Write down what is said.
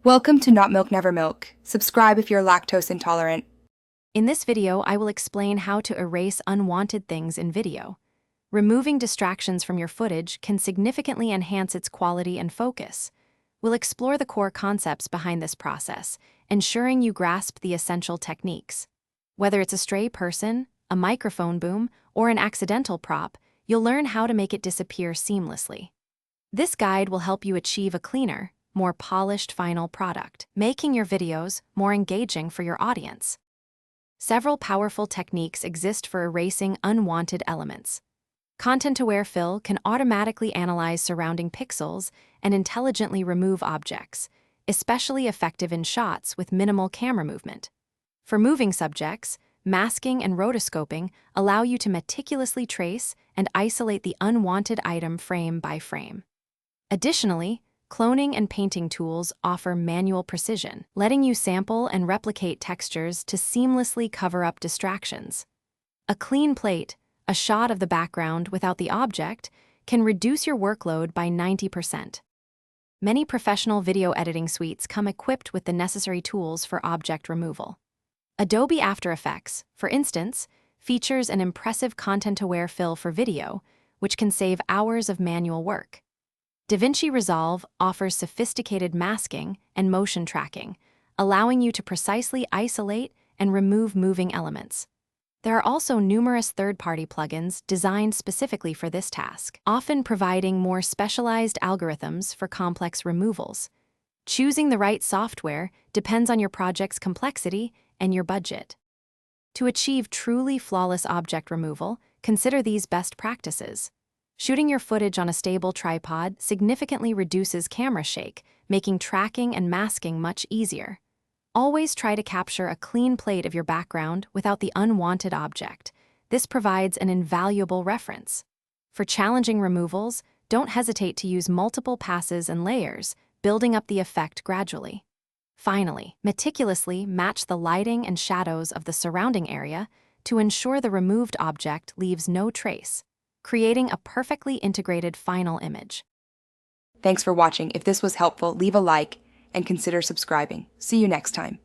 Welcome to Not Milk Never Milk. Subscribe if you're lactose intolerant. In this video, I will explain how to erase unwanted things in video. Removing distractions from your footage can significantly enhance its quality and focus. We'll explore the core concepts behind this process, ensuring you grasp the essential techniques. Whether it's a stray person, a microphone boom, or an accidental prop, you'll learn how to make it disappear seamlessly. This guide will help you achieve a cleaner, more polished final product, making your videos more engaging for your audience. Several powerful techniques exist for erasing unwanted elements. Content-aware fill can automatically analyze surrounding pixels and intelligently remove objects, especially effective in shots with minimal camera movement. For moving subjects, masking and rotoscoping allow you to meticulously trace and isolate the unwanted item frame by frame. Additionally, cloning and painting tools offer manual precision, letting you sample and replicate textures to seamlessly cover up distractions. A clean plate, a shot of the background without the object, can reduce your workload by 90%. Many professional video editing suites come equipped with the necessary tools for object removal. Adobe After Effects, for instance, features an impressive content-aware fill for video, which can save hours of manual work. DaVinci Resolve offers sophisticated masking and motion tracking, allowing you to precisely isolate and remove moving elements. There are also numerous third-party plugins designed specifically for this task, often providing more specialized algorithms for complex removals. Choosing the right software depends on your project's complexity and your budget. To achieve truly flawless object removal, consider these best practices. Shooting your footage on a stable tripod significantly reduces camera shake, making tracking and masking much easier. Always try to capture a clean plate of your background without the unwanted object. This provides an invaluable reference. For challenging removals, don't hesitate to use multiple passes and layers, building up the effect gradually. Finally, meticulously match the lighting and shadows of the surrounding area to ensure the removed object leaves no trace, creating a perfectly integrated final image. Thanks for watching. If this was helpful, leave a like and consider subscribing. See you next time.